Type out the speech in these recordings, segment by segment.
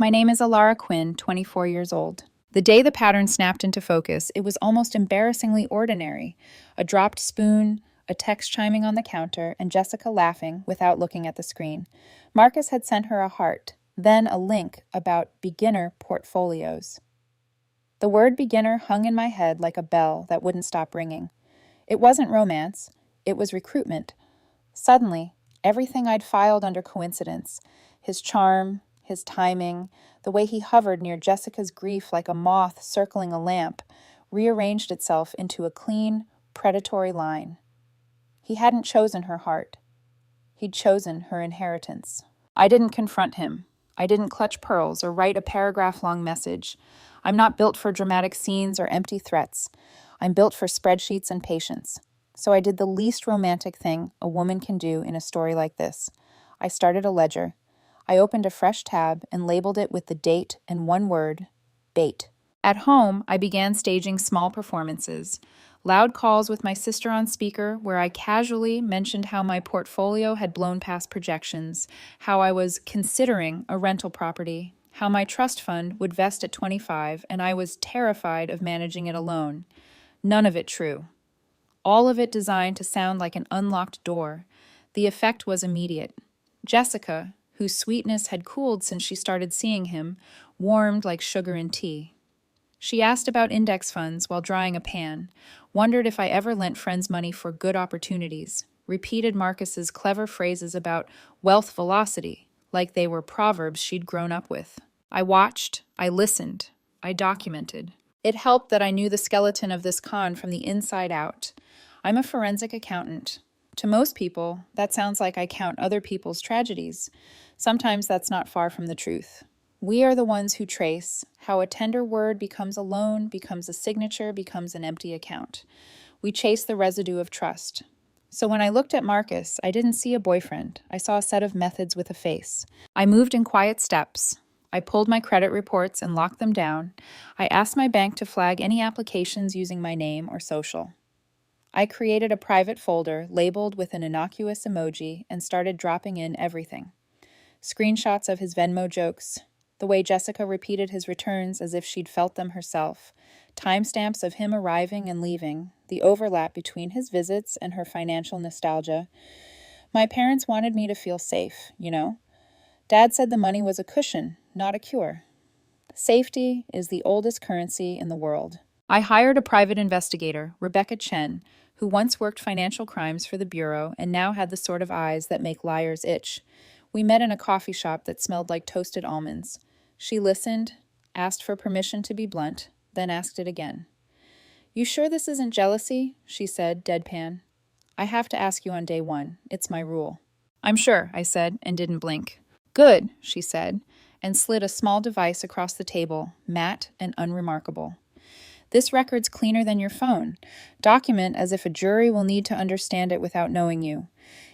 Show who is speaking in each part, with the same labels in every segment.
Speaker 1: My name is Alara Quinn, 24 years old. The day the pattern snapped into focus, it was almost embarrassingly ordinary. A dropped spoon, a text chiming on the counter, and Jessica laughing without looking at the screen. Marcus had sent her a heart, then a link about beginner portfolios. The word beginner hung in my head like a bell that wouldn't stop ringing. It wasn't romance, it was recruitment. Suddenly, everything I'd filed under coincidence, his charm, his timing, the way he hovered near Jessica's grief like a moth circling a lamp, rearranged itself into a clean, predatory line. He hadn't chosen her heart. He'd chosen her inheritance. I didn't confront him. I didn't clutch pearls or write a paragraph-long message. I'm not built for dramatic scenes or empty threats. I'm built for spreadsheets and patience. So I did the least romantic thing a woman can do in a story like this. I started a ledger. I opened a fresh tab and labeled it with the date and one word, bait. At home, I began staging small performances. Loud calls with my sister on speaker where I casually mentioned how my portfolio had blown past projections, how I was considering a rental property, how my trust fund would vest at 25 and I was terrified of managing it alone. None of it true. All of it designed to sound like an unlocked door. The effect was immediate. Jessica, whose sweetness had cooled since she started seeing him, warmed like sugar in tea. She asked about index funds while drying a pan, wondered if I ever lent friends money for good opportunities, repeated Marcus's clever phrases about wealth velocity, like they were proverbs she'd grown up with. I watched, I listened, I documented. It helped that I knew the skeleton of this con from the inside out. I'm a forensic accountant. To most people, that sounds like I count other people's tragedies. Sometimes that's not far from the truth. We are the ones who trace how a tender word becomes a loan, becomes a signature, becomes an empty account. We chase the residue of trust. So when I looked at Marcus, I didn't see a boyfriend. I saw a set of methods with a face. I moved in quiet steps. I pulled my credit reports and locked them down. I asked my bank to flag any applications using my name or social. I created a private folder labeled with an innocuous emoji and started dropping in everything. Screenshots of his Venmo jokes, the way Jessica repeated his returns as if she'd felt them herself, timestamps of him arriving and leaving, the overlap between his visits and her financial nostalgia. My parents wanted me to feel safe, you know. Dad said the money was a cushion, not a cure. Safety is the oldest currency in the world. I hired a private investigator, Rebecca Chen, who once worked financial crimes for the Bureau and now had the sort of eyes that make liars itch. We met in a coffee shop that smelled like toasted almonds. She listened, asked for permission to be blunt, then asked it again. "You sure this isn't jealousy?" she said, deadpan. "I have to ask you on day one. It's my rule." "I'm sure," I said, and didn't blink. "Good," she said, and slid a small device across the table, matte and unremarkable. "This record's cleaner than your phone. Document as if a jury will need to understand it without knowing you.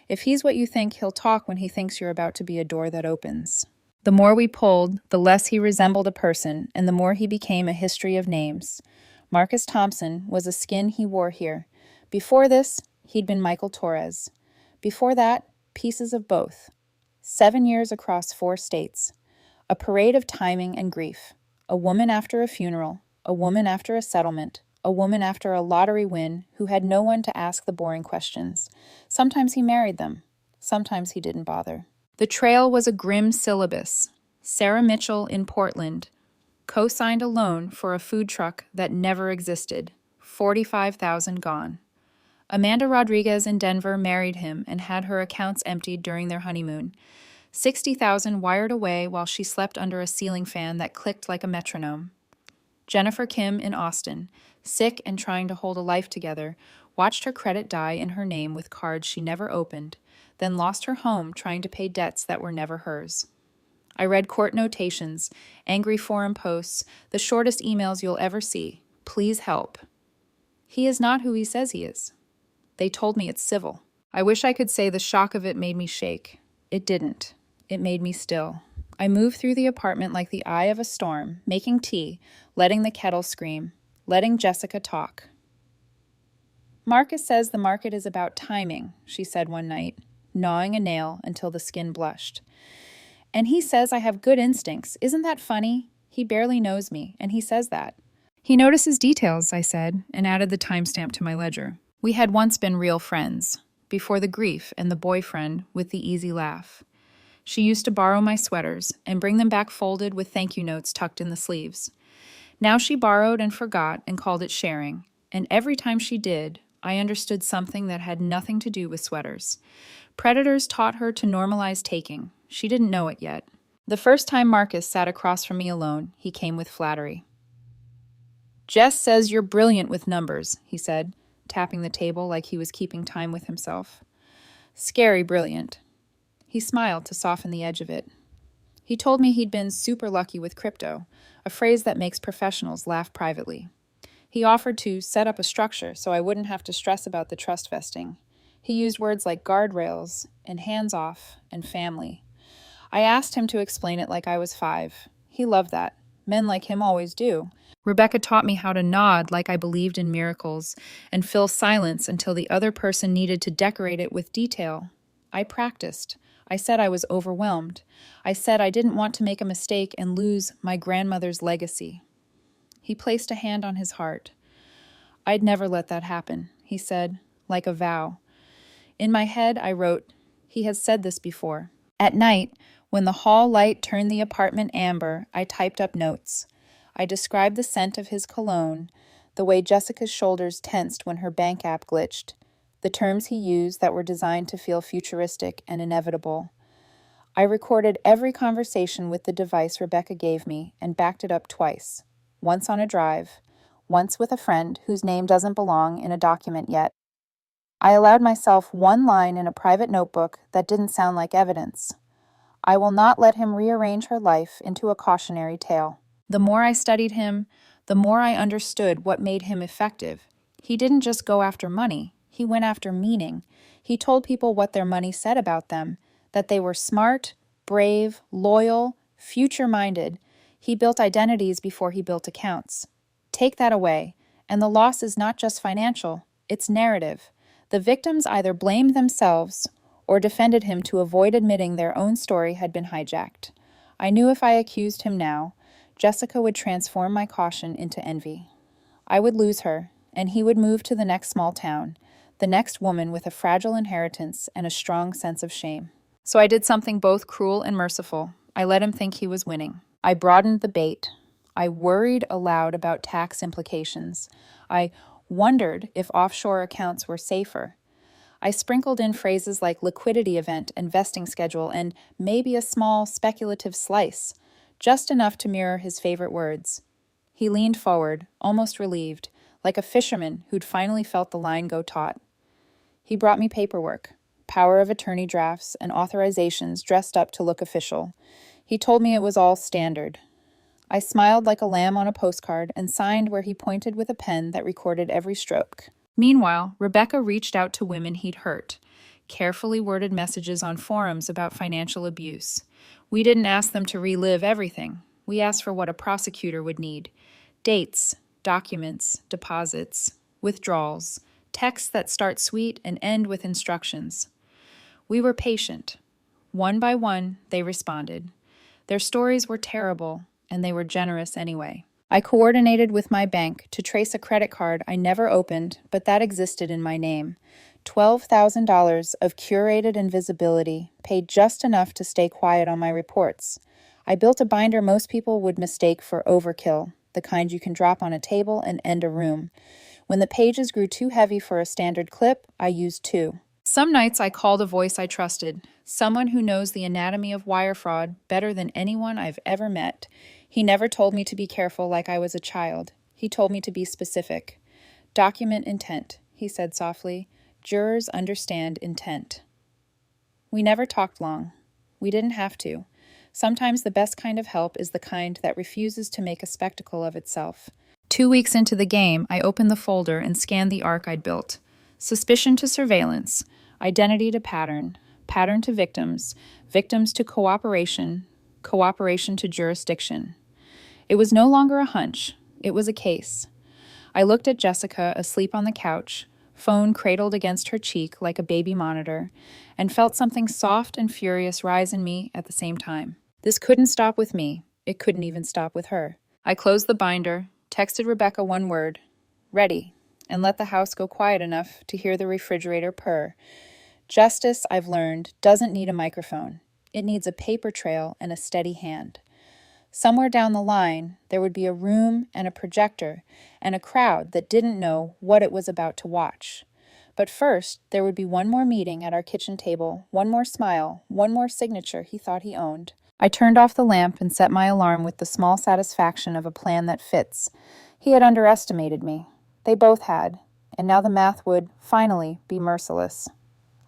Speaker 1: If he's what you think, he'll talk when he thinks you're about to be a door that opens." The more we pulled, the less he resembled a person, and the more he became a history of names. Marcus Thompson was a skin he wore here. Before this, he'd been Michael Torres. Before that, pieces of both. 7 years across 4 states. A parade of timing and grief. A woman after a funeral. A woman after a settlement. A woman after a lottery win who had no one to ask the boring questions. Sometimes he married them. Sometimes he didn't bother. The trail was a grim syllabus. Sarah Mitchell in Portland co-signed a loan for a food truck that never existed. 45,000 gone. Amanda Rodriguez in Denver married him and had her accounts emptied during their honeymoon. 60,000 wired away while she slept under a ceiling fan that clicked like a metronome. Jennifer Kim in Austin, sick and trying to hold a life together, watched her credit die in her name with cards she never opened, then lost her home trying to pay debts that were never hers. I read court notations, angry forum posts, the shortest emails you'll ever see. Please help. He is not who he says he is. They told me it's civil. I wish I could say the shock of it made me shake. It didn't. It made me still. I moved through the apartment like the eye of a storm, making tea, letting the kettle scream, letting Jessica talk. "Marcus says the market is about timing," she said one night, gnawing a nail until the skin blushed. And he says I have good instincts. Isn't that funny? He barely knows me, and he says that. He notices details, I said, and added the timestamp to my ledger. We had once been real friends, before the grief and the boyfriend with the easy laugh. She used to borrow my sweaters and bring them back folded with thank you notes tucked in the sleeves. Now she borrowed and forgot and called it sharing, and every time she did, I understood something that had nothing to do with sweaters. Predators taught her to normalize taking. She didn't know it yet. The first time Marcus sat across from me alone, he came with flattery. Jess says you're brilliant with numbers, he said, tapping the table like he was keeping time with himself. Scary brilliant. He smiled to soften the edge of it. He told me he'd been super lucky with crypto, a phrase that makes professionals laugh privately. He offered to set up a structure so I wouldn't have to stress about the trust vesting. He used words like guardrails and hands-off and family. I asked him to explain it like I was 5. He loved that. Men like him always do. Rebecca taught me how to nod like I believed in miracles and fill silence until the other person needed to decorate it with detail. I practiced. I said I was overwhelmed. I said I didn't want to make a mistake and lose my grandmother's legacy. He placed a hand on his heart. I'd never let that happen, he said, like a vow. In my head, I wrote, he has said this before. At night, when the hall light turned the apartment amber, I typed up notes. I described the scent of his cologne, the way Jessica's shoulders tensed when her bank app glitched, the terms he used that were designed to feel futuristic and inevitable. I recorded every conversation with the device Rebecca gave me and backed it up twice, once on a drive, once with a friend whose name doesn't belong in a document yet. I allowed myself one line in a private notebook that didn't sound like evidence. I will not let him rearrange her life into a cautionary tale. The more I studied him, the more I understood what made him effective. He didn't just go after money. He went after meaning. He told people what their money said about them, that they were smart, brave, loyal, future-minded. He built identities before he built accounts. Take that away, and the loss is not just financial, it's narrative. The victims either blamed themselves or defended him to avoid admitting their own story had been hijacked. I knew if I accused him now, Jessica would transform my caution into envy. I would lose her, and he would move to the next small town, the next woman with a fragile inheritance and a strong sense of shame. So I did something both cruel and merciful. I let him think he was winning. I broadened the bait. I worried aloud about tax implications. I wondered if offshore accounts were safer. I sprinkled in phrases like liquidity event and vesting schedule and maybe a small speculative slice, just enough to mirror his favorite words. He leaned forward, almost relieved, like a fisherman who'd finally felt the line go taut. He brought me paperwork, power of attorney drafts, and authorizations dressed up to look official. He told me it was all standard. I smiled like a lamb on a postcard and signed where he pointed with a pen that recorded every stroke. Meanwhile, Rebecca reached out to women he'd hurt, carefully worded messages on forums about financial abuse. We didn't ask them to relive everything. We asked for what a prosecutor would need. Dates, documents, deposits, withdrawals, texts that start sweet and end with instructions. We were patient. One by one, they responded. Their stories were terrible, and they were generous anyway. I coordinated with my bank to trace a credit card I never opened, but that existed in my name. $12,000 of curated invisibility, paid just enough to stay quiet on my reports. I built a binder most people would mistake for overkill, the kind you can drop on a table and end a room. When the pages grew too heavy for a standard clip, I used 2. Some nights I called a voice I trusted, someone who knows the anatomy of wire fraud better than anyone I've ever met. He never told me to be careful like I was a child. He told me to be specific. Document intent, he said softly. Jurors understand intent. We never talked long. We didn't have to. Sometimes the best kind of help is the kind that refuses to make a spectacle of itself. 2 weeks into the game, I opened the folder and scanned the arc I'd built. Suspicion to surveillance, identity to pattern, pattern to victims, victims to cooperation, cooperation to jurisdiction. It was no longer a hunch. It was a case. I looked at Jessica asleep on the couch, phone cradled against her cheek like a baby monitor, and felt something soft and furious rise in me at the same time. This couldn't stop with me. It couldn't even stop with her. I closed the binder, texted Rebecca one word, "Ready," and let the house go quiet enough to hear the refrigerator purr. Justice, I've learned, doesn't need a microphone. It needs a paper trail and a steady hand. Somewhere down the line, there would be a room and a projector and a crowd that didn't know what it was about to watch. But first, there would be one more meeting at our kitchen table, one more smile, one more signature he thought he owned. I turned off the lamp and set my alarm with the small satisfaction of a plan that fits. He had underestimated me. They both had, and now the math would, finally, be merciless.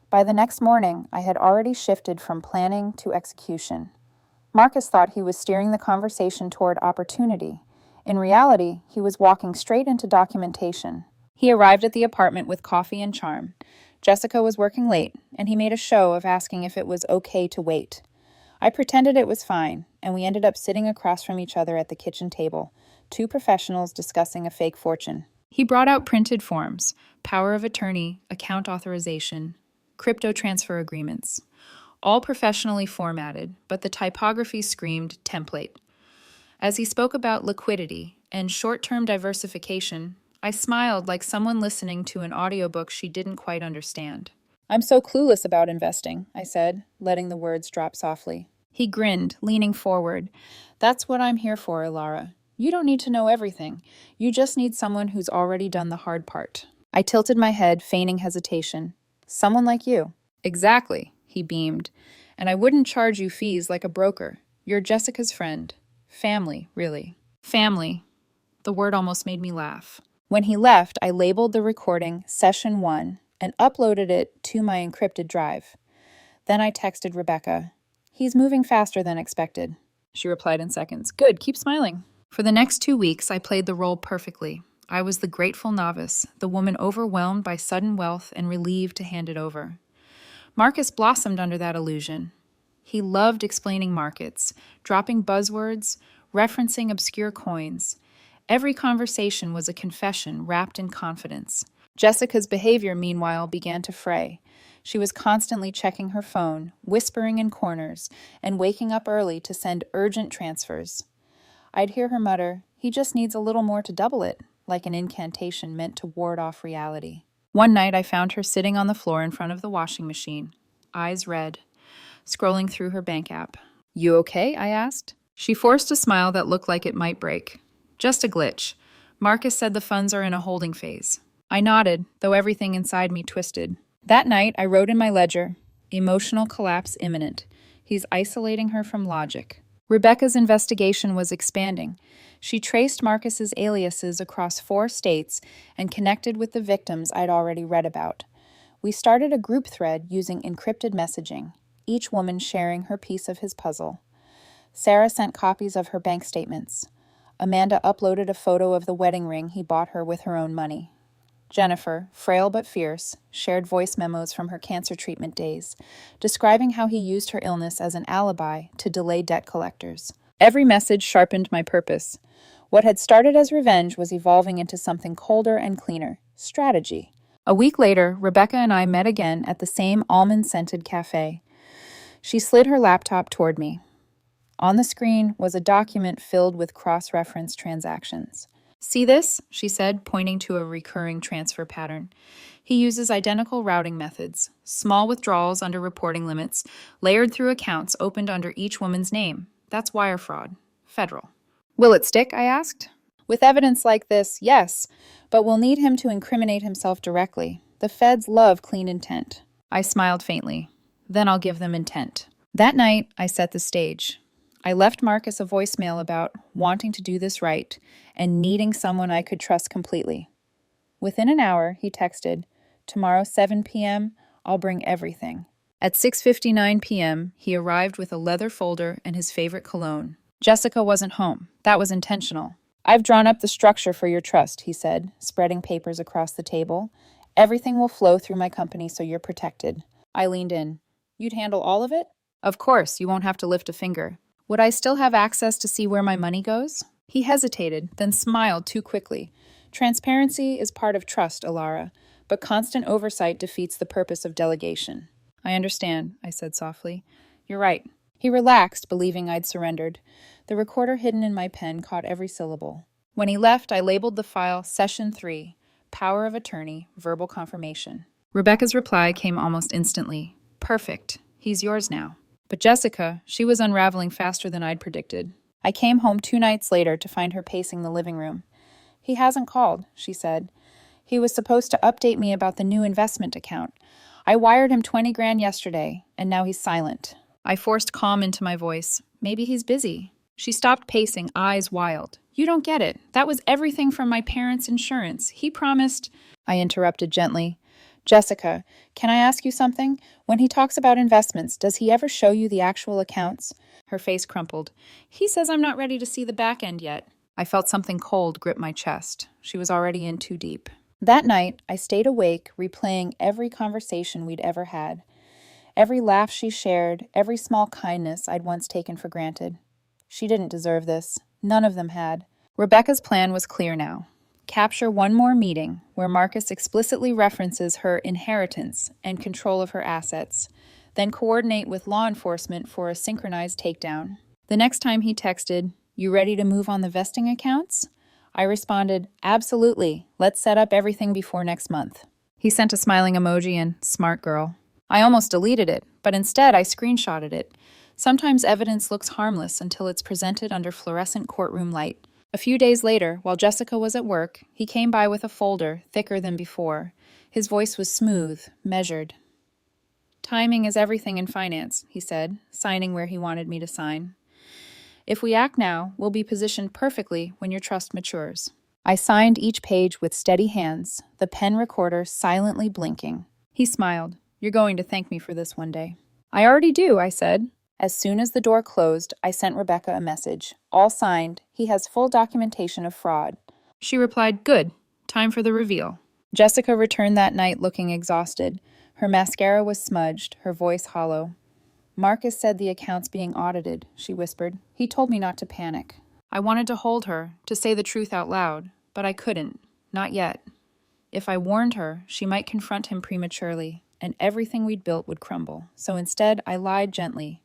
Speaker 1: By the next morning, I had already shifted from planning to execution. Marcus thought he was steering the conversation toward opportunity. In reality, he was walking straight into documentation. He arrived at the apartment with coffee and charm. Jessica was working late, and he made a show of asking if it was okay to wait. I pretended it was fine, and we ended up sitting across from each other at the kitchen table, two professionals discussing a fake fortune. He brought out printed forms, power of attorney, account authorization, crypto transfer agreements, all professionally formatted, but the typography screamed template. As he spoke about liquidity and short-term diversification, I smiled like someone listening to an audiobook she didn't quite understand. "I'm so clueless about investing," I said, letting the words drop softly. He grinned, leaning forward. "That's what I'm here for, Ilara. You don't need to know everything. You just need someone who's already done the hard part." I tilted my head, feigning hesitation. "Someone like you." "Exactly," he beamed. "And I wouldn't charge you fees like a broker. You're Jessica's friend. Family, really." Family. The word almost made me laugh. When he left, I labeled the recording Session 1 and uploaded it to my encrypted drive. Then I texted Rebecca. "He's moving faster than expected." She replied in seconds. "Good, keep smiling." For the next 2 weeks, I played the role perfectly. I was the grateful novice, the woman overwhelmed by sudden wealth and relieved to hand it over. Marcus blossomed under that illusion. He loved explaining markets, dropping buzzwords, referencing obscure coins. Every conversation was a confession wrapped in confidence. Jessica's behavior, meanwhile, began to fray. She was constantly checking her phone, whispering in corners, and waking up early to send urgent transfers. I'd hear her mutter, "He just needs a little more to double it," like an incantation meant to ward off reality. One night I found her sitting on the floor in front of the washing machine, eyes red, scrolling through her bank app. "You okay?" I asked. She forced a smile that looked like it might break. "Just a glitch. Marcus said the funds are in a holding phase." I nodded, though everything inside me twisted. That night, I wrote in my ledger, "Emotional collapse imminent. He's isolating her from logic." Rebecca's investigation was expanding. She traced Marcus's aliases across 4 states and connected with the victims I'd already read about. We started a group thread using encrypted messaging, each woman sharing her piece of his puzzle. Sarah sent copies of her bank statements. Amanda uploaded a photo of the wedding ring he bought her with her own money. Jennifer, frail but fierce, shared voice memos from her cancer treatment days, describing how he used her illness as an alibi to delay debt collectors. Every message sharpened my purpose. What had started as revenge was evolving into something colder and cleaner, strategy. A week later, Rebecca and I met again at the same almond-scented cafe. She slid her laptop toward me. On the screen was a document filled with cross-reference transactions. "See this?" she said, pointing to a recurring transfer pattern. "He uses identical routing methods, small withdrawals under reporting limits, layered through accounts opened under each woman's name. That's wire fraud. Federal." "Will it stick?" I asked. "With evidence like this, yes, but we'll need him to incriminate himself directly. The feds love clean intent." I smiled faintly. "Then I'll give them intent." That night, I set the stage. I left Marcus a voicemail about wanting to do this right and needing someone I could trust completely. Within an hour, he texted, "Tomorrow 7 p.m., I'll bring everything." At 6:59 p.m., he arrived with a leather folder and his favorite cologne. Jessica wasn't home. That was intentional. "I've drawn up the structure for your trust," he said, spreading papers across the table. "Everything will flow through my company so you're protected." I leaned in. "You'd handle all of it?" "Of course, you won't have to lift a finger." "Would I still have access to see where my money goes?" He hesitated, then smiled too quickly. "Transparency is part of trust, Ilara, but constant oversight defeats the purpose of delegation. I understand, I said softly. You're right. He relaxed, believing I'd surrendered. The recorder hidden in my pen caught every syllable. When he left, I labeled the file Session 3, Power of Attorney, Verbal Confirmation. Rebecca's reply came almost instantly. Perfect. He's yours now. But Jessica, she was unraveling faster than I'd predicted. I came home 2 nights later to find her pacing the living room. He hasn't called, she said. He was supposed to update me about the new investment account. I wired him 20 grand yesterday, and now he's silent. I forced calm into my voice. Maybe he's busy. She stopped pacing, eyes wild. You don't get it. That was everything from my parents' insurance. He promised... I interrupted gently. Jessica, can I ask you something? When he talks about investments, does he ever show you the actual accounts? Her face crumpled. He says I'm not ready to see the back end yet. I felt something cold grip my chest. She was already in too deep. That night, I stayed awake, replaying every conversation we'd ever had. Every laugh she shared, every small kindness I'd once taken for granted. She didn't deserve this. None of them had. Rebecca's plan was clear now. Capture one more meeting where Marcus explicitly references her inheritance and control of her assets, then coordinate with law enforcement for a synchronized takedown. The next time he texted, "You ready to move on the vesting accounts?" I responded, "Absolutely. Let's set up everything before next month." He sent a smiling emoji and "smart girl." I almost deleted it, but instead I screenshotted it. Sometimes evidence looks harmless until it's presented under fluorescent courtroom light. A few days later, while Jessica was at work, he came by with a folder, thicker than before. His voice was smooth, measured. "Timing is everything in finance," he said, signing where he wanted me to sign. "If we act now, we'll be positioned perfectly when your trust matures." I signed each page with steady hands, the pen recorder silently blinking. He smiled. "You're going to thank me for this one day." "I already do," I said. As soon as the door closed, I sent Rebecca a message. All signed. He has full documentation of fraud. She replied, "Good. Time for the reveal." Jessica returned that night looking exhausted. Her mascara was smudged, her voice hollow. "Marcus said the account's being audited," she whispered. "He told me not to panic." I wanted to hold her, to say the truth out loud, but I couldn't. Not yet. If I warned her, she might confront him prematurely, and everything we'd built would crumble. So instead, I lied gently.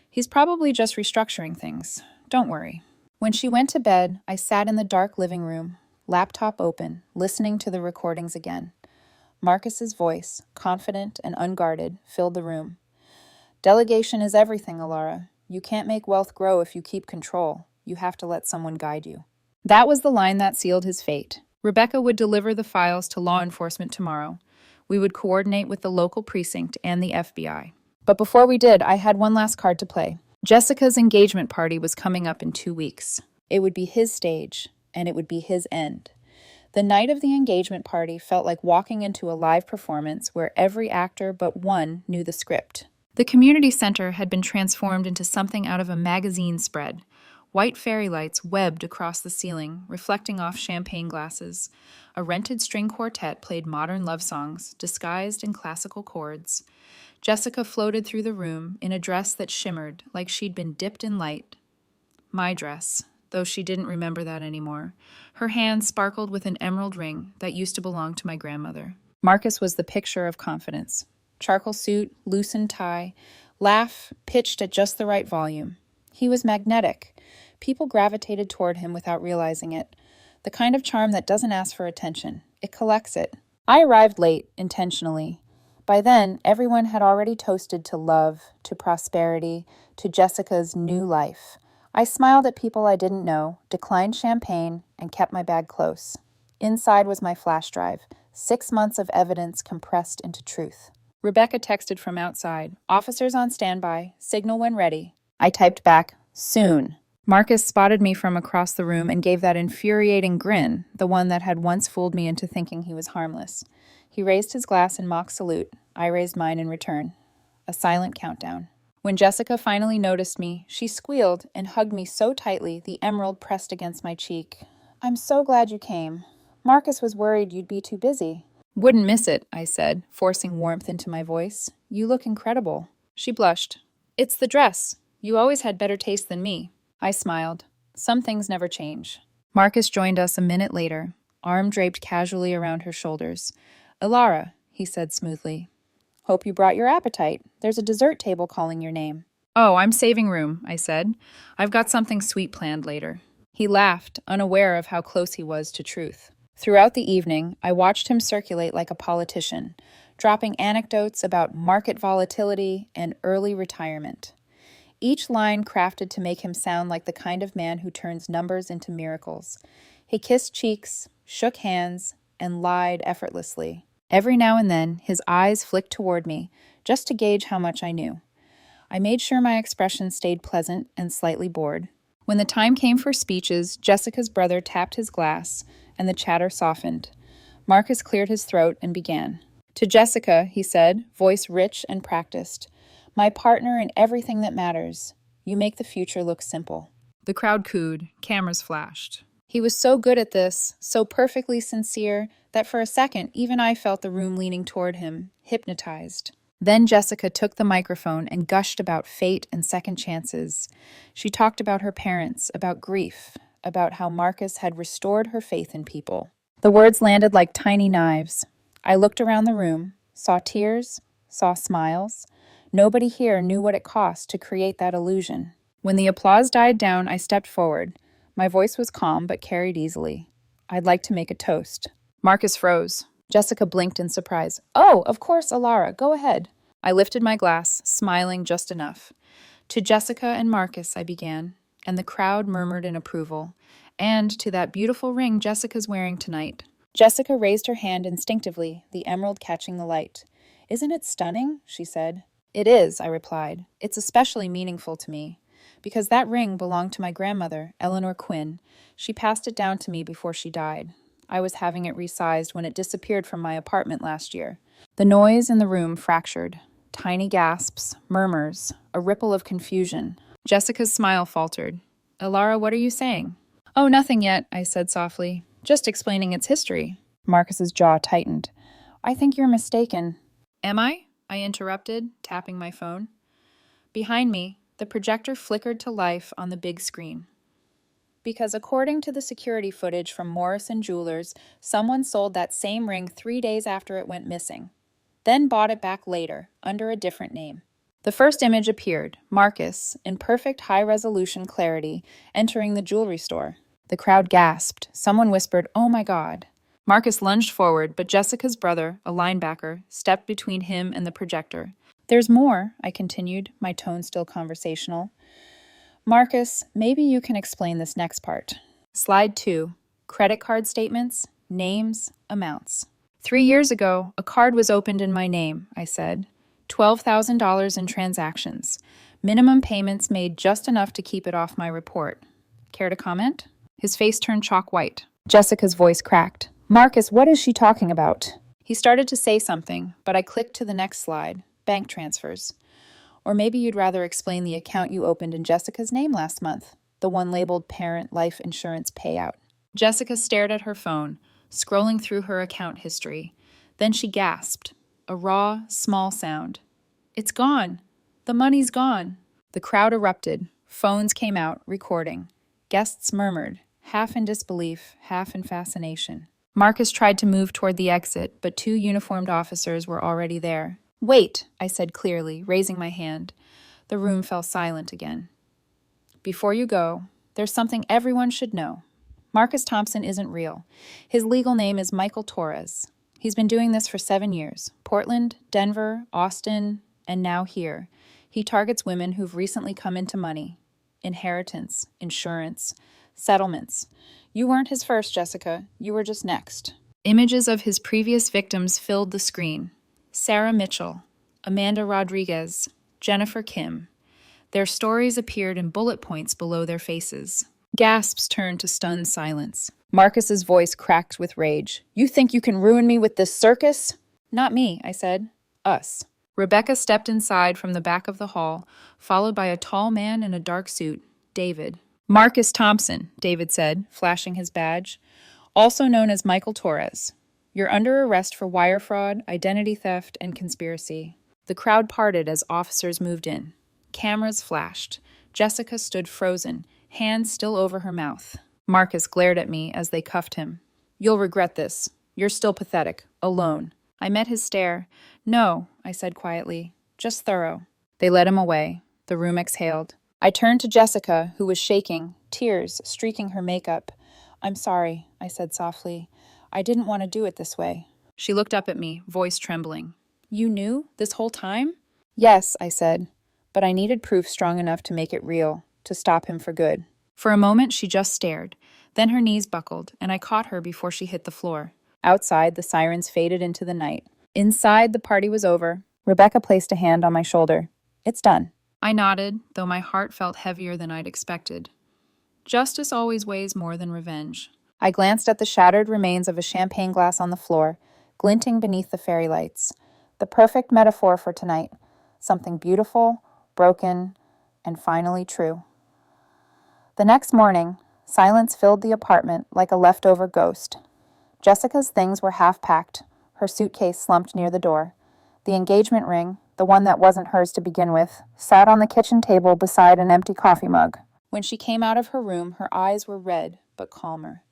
Speaker 1: "He's probably just restructuring things. Don't worry." When she went to bed, I sat in the dark living room, laptop open, listening to the recordings again. Marcus's voice, confident and unguarded, filled the room. "Delegation is everything, Alara. You can't make wealth grow if you keep control. You have to let someone guide you." That was the line that sealed his fate. Rebecca would deliver the files to law enforcement tomorrow. We would coordinate with the local precinct and the FBI. But before we did, I had one last card to play. Jessica's engagement party was coming up in 2 weeks. It would be his stage, and it would be his end. The night of the engagement party felt like walking into a live performance where every actor but one knew the script. The community center had been transformed into something out of a magazine spread. White fairy lights webbed across the ceiling, reflecting off champagne glasses. A rented string quartet played modern love songs, disguised in classical chords. Jessica floated through the room in a dress that shimmered like she'd been dipped in light. My dress, though she didn't remember that anymore. Her hand sparkled with an emerald ring that used to belong to my grandmother. Marcus was the picture of confidence. Charcoal suit, loosened tie, laugh pitched at just the right volume. He was magnetic. People gravitated toward him without realizing it. The kind of charm that doesn't ask for attention. It collects it. I arrived late, intentionally. By then, everyone had already toasted to love, to prosperity, to Jessica's new life. I smiled at people I didn't know, declined champagne, and kept my bag close. Inside was my flash drive, 6 months of evidence compressed into truth. Rebecca texted from outside, "Officers on standby, signal when ready." I typed back, "Soon." Marcus spotted me from across the room and gave that infuriating grin, the one that had once fooled me into thinking he was harmless. He raised his glass in mock salute. I raised mine in return. A silent countdown. When Jessica finally noticed me, she squealed and hugged me so tightly the emerald pressed against my cheek. "I'm so glad you came. Marcus was worried you'd be too busy." "Wouldn't miss it," I said, forcing warmth into my voice. "You look incredible." She blushed. "It's the dress. You always had better taste than me." I smiled. Some things never change. Marcus joined us a minute later, arm draped casually around her shoulders. Ilara, he said smoothly. Hope you brought your appetite. There's a dessert table calling your name. Oh, I'm saving room, I said. I've got something sweet planned later. He laughed, unaware of how close he was to truth. Throughout the evening, I watched him circulate like a politician, dropping anecdotes about market volatility and early retirement. Each line crafted to make him sound like the kind of man who turns numbers into miracles. He kissed cheeks, shook hands, and lied effortlessly. Every now and then, his eyes flicked toward me, just to gauge how much I knew. I made sure my expression stayed pleasant and slightly bored. When the time came for speeches, Jessica's brother tapped his glass, and the chatter softened. Marcus cleared his throat and began. To Jessica, he said, voice rich and practiced, my partner in everything that matters. You make the future look simple. The crowd cooed, cameras flashed. He was so good at this, so perfectly sincere, that for a second even I felt the room leaning toward him, hypnotized. Then Jessica took the microphone and gushed about fate and second chances. She talked about her parents, about grief, about how Marcus had restored her faith in people. The words landed like tiny knives. I looked around the room, saw tears, saw smiles. Nobody here knew what it cost to create that illusion. When the applause died down, I stepped forward. My voice was calm but carried easily. I'd like to make a toast. Marcus froze. Jessica blinked in surprise. Oh, of course, Ilara, go ahead. I lifted my glass, smiling just enough. To Jessica and Marcus, I began, and the crowd murmured in approval. And to that beautiful ring Jessica's wearing tonight. Jessica raised her hand instinctively, the emerald catching the light. Isn't it stunning? She said. It is, I replied. It's especially meaningful to me. Because that ring belonged to my grandmother, Eleanor Quinn. She passed it down to me before she died. I was having it resized when it disappeared from my apartment last year. The noise in the room fractured. Tiny gasps, murmurs, a ripple of confusion. Jessica's smile faltered. Ilara, what are you saying? Oh, nothing yet, I said softly. Just explaining its history. Marcus's jaw tightened. I think you're mistaken. Am I? I interrupted, tapping my phone. Behind me, the projector flickered to life on the big screen. Because according to the security footage from Morrison Jewelers, someone sold that same ring 3 days after it went missing, then bought it back later, under a different name. The first image appeared, Marcus, in perfect high-resolution clarity, entering the jewelry store. The crowd gasped. Someone whispered, "Oh my God." Marcus lunged forward, but Jessica's brother, a linebacker, stepped between him and the projector. There's more, I continued, my tone still conversational. Marcus, maybe you can explain this next part. Slide 2. Credit card statements, names, amounts. 3 years ago, a card was opened in my name, I said. $12,000 in transactions. Minimum payments made just enough to keep it off my report. Care to comment? His face turned chalk white. Jessica's voice cracked. Marcus, what is she talking about? He started to say something, but I clicked to the next slide. Bank transfers. Or maybe you'd rather explain the account you opened in Jessica's name last month, the one labeled Parent Life Insurance Payout. Jessica stared at her phone, scrolling through her account history. Then she gasped, a raw, small sound. It's gone. The money's gone. The crowd erupted. Phones came out, recording. Guests murmured, half in disbelief, half in fascination. Marcus tried to move toward the exit, but 2 uniformed officers were already there. Wait, I said clearly, raising my hand. The room fell silent again. Before you go, there's something everyone should know. Marcus Thompson isn't real. His legal name is Michael Torres. He's been doing this for 7 years. Portland, Denver, Austin, and now here. He targets women who've recently come into money. Inheritance, insurance, settlements. You weren't his first, Jessica. You were just next. Images of his previous victims filled the screen. Sarah Mitchell, Amanda Rodriguez, Jennifer Kim. Their stories appeared in bullet points below their faces. Gasps turned to stunned silence. Marcus's voice cracked with rage. You think you can ruin me with this circus? Not me, I said. Us. Rebecca stepped inside from the back of the hall, followed by a tall man in a dark suit, David. Marcus Thompson, David said, flashing his badge, also known as Michael Torres. You're under arrest for wire fraud, identity theft, and conspiracy. The crowd parted as officers moved in. Cameras flashed. Jessica stood frozen, hands still over her mouth. Marcus glared at me as they cuffed him. You'll regret this. You're still pathetic. Alone. I met his stare. "No," I said quietly. "Just thorough." They led him away. The room exhaled. I turned to Jessica, who was shaking, tears streaking her makeup. "I'm sorry," I said softly. "I didn't want to do it this way." She looked up at me, voice trembling. "You knew this whole time?" "Yes," I said, "but I needed proof strong enough to make it real, to stop him for good." For a moment, she just stared. Then her knees buckled, and I caught her before she hit the floor. Outside, the sirens faded into the night. Inside, the party was over. Rebecca placed a hand on my shoulder. "It's done." I nodded, though my heart felt heavier than I'd expected. Justice always weighs more than revenge. I glanced at the shattered remains of a champagne glass on the floor, glinting beneath the fairy lights. The perfect metaphor for tonight. Something beautiful, broken, and finally true. The next morning, silence filled the apartment like a leftover ghost. Jessica's things were half packed, her suitcase slumped near the door. The engagement ring, the one that wasn't hers to begin with, sat on the kitchen table beside an empty coffee mug. When she came out of her room, her eyes were red, but calmer.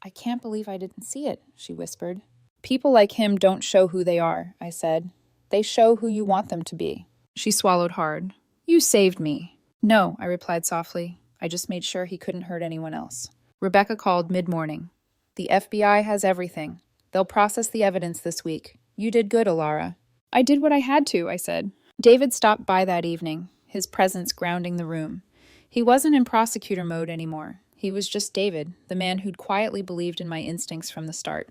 Speaker 1: "I can't believe I didn't see it," she whispered. "People like him don't show who they are," I said. "They show who you want them to be." She swallowed hard. "You saved me." "No," I replied softly. "I just made sure he couldn't hurt anyone else." Rebecca called mid-morning. "The FBI has everything. They'll process the evidence this week. You did good, Alara." "I did what I had to," I said. David stopped by that evening, his presence grounding the room. He wasn't in prosecutor mode anymore. He was just David, the man who'd quietly believed in my instincts from the start.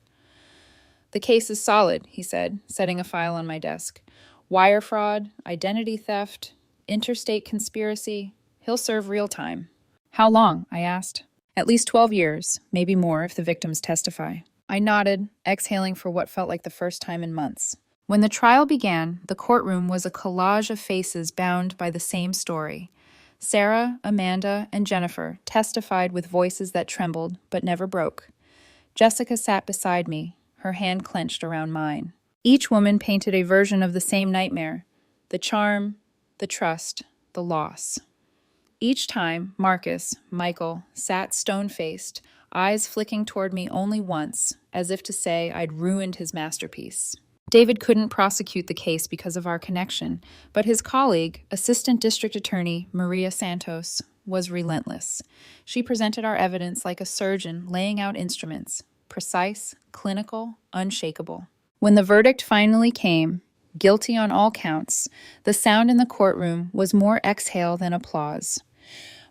Speaker 1: "The case is solid," he said, setting a file on my desk. "Wire fraud, identity theft, interstate conspiracy. He'll serve real time." "How long?" I asked. "At least 12 years, maybe more if the victims testify." I nodded, exhaling for what felt like the first time in months. When the trial began, the courtroom was a collage of faces bound by the same story. Sarah, Amanda, and Jennifer testified with voices that trembled but never broke. Jessica sat beside me, her hand clenched around mine. Each woman painted a version of the same nightmare: the charm, the trust, the loss. Each time, Marcus, Michael, sat stone-faced, eyes flicking toward me only once, as if to say I'd ruined his masterpiece. David couldn't prosecute the case because of our connection, but his colleague, Assistant District Attorney Maria Santos, was relentless. She presented our evidence like a surgeon laying out instruments, precise, clinical, unshakable. When the verdict finally came, guilty on all counts, the sound in the courtroom was more exhale than applause.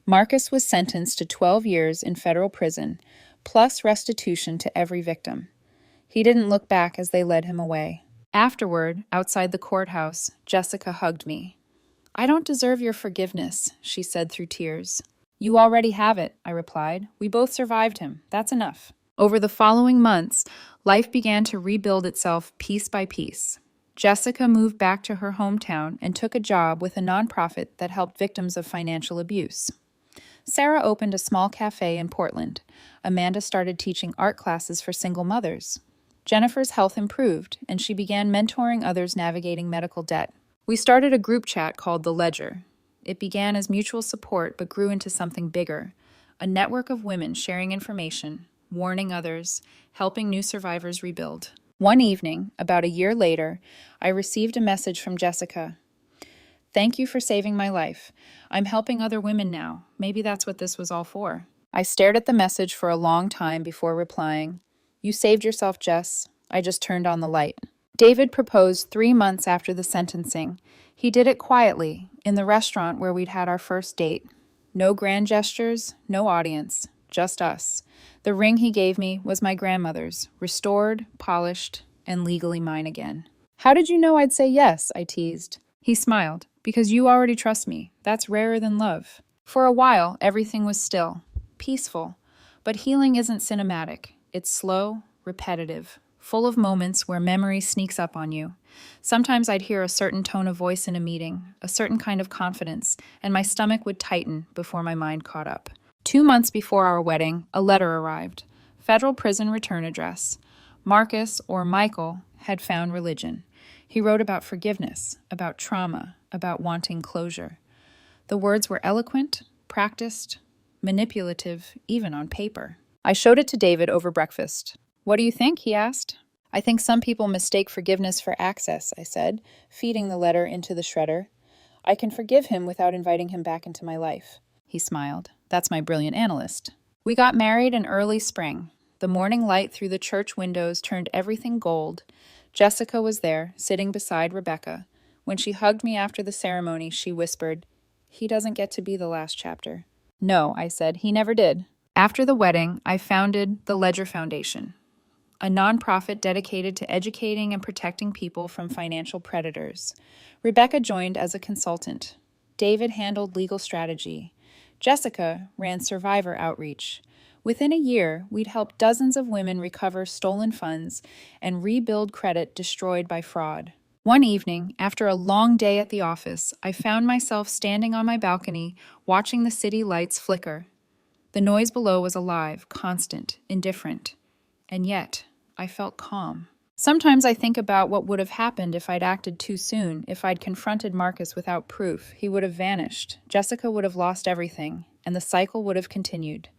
Speaker 1: Marcus was sentenced to 12 years in federal prison, plus restitution to every victim. He didn't look back as they led him away. Afterward, outside the courthouse, Jessica hugged me. "I don't deserve your forgiveness," she said through tears. "You already have it," I replied. "We both survived him. That's enough." Over the following months, life began to rebuild itself piece by piece. Jessica moved back to her hometown and took a job with a nonprofit that helped victims of financial abuse. Sarah opened a small cafe in Portland. Amanda started teaching art classes for single mothers. Jennifer's health improved, and she began mentoring others navigating medical debt. We started a group chat called The Ledger. It began as mutual support but grew into something bigger, a network of women sharing information, warning others, helping new survivors rebuild. One evening, about a year later, I received a message from Jessica. "Thank you for saving my life. I'm helping other women now. Maybe that's what this was all for." I stared at the message for a long time before replying. "You saved yourself, Jess. I just turned on the light." David proposed 3 months after the sentencing. He did it quietly, in the restaurant where we'd had our first date. No grand gestures, no audience, just us. The ring he gave me was my grandmother's, restored, polished, and legally mine again. "How did you know I'd say yes?" I teased. He smiled. "Because you already trust me. That's rarer than love." For a while, everything was still, peaceful. But healing isn't cinematic. It's slow, repetitive, full of moments where memory sneaks up on you. Sometimes I'd hear a certain tone of voice in a meeting, a certain kind of confidence, and my stomach would tighten before my mind caught up. 2 months before our wedding, a letter arrived. Federal prison return address. Marcus, or Michael, had found religion. He wrote about forgiveness, about trauma, about wanting closure. The words were eloquent, practiced, manipulative, even on paper. I showed it to David over breakfast. "What do you think?" he asked. I think some people mistake forgiveness for access, I said, feeding the letter into the shredder. I can forgive him without inviting him back into my life. He smiled. That's my brilliant analyst. We got married in early spring. The morning light through the church windows turned everything gold. Jessica was there, sitting beside Rebecca. When she hugged me after the ceremony, she whispered, "He doesn't get to be the last chapter." No, I said, he never did. After the wedding, I founded the Ledger Foundation, a nonprofit dedicated to educating and protecting people from financial predators. Rebecca joined as a consultant. David handled legal strategy. Jessica ran survivor outreach. Within a year, we'd helped dozens of women recover stolen funds and rebuild credit destroyed by fraud. One evening, after a long day at the office, I found myself standing on my balcony, watching the city lights flicker. The noise below was alive, constant, indifferent. And yet, I felt calm. Sometimes I think about what would have happened if I'd acted too soon, if I'd confronted Marcus without proof. He would have vanished. Jessica would have lost everything, and the cycle would have continued.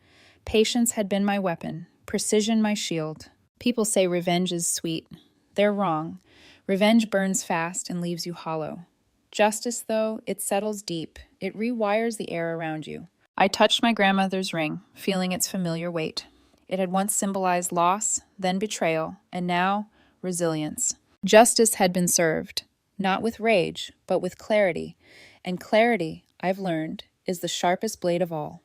Speaker 1: Patience had been my weapon, precision my shield. People say revenge is sweet. They're wrong. Revenge burns fast and leaves you hollow. Justice, though, it settles deep. It rewires the air around you. I touched my grandmother's ring, feeling its familiar weight. It had once symbolized loss, then betrayal, and now resilience. Justice had been served, not with rage, but with clarity. And clarity, I've learned, is the sharpest blade of all.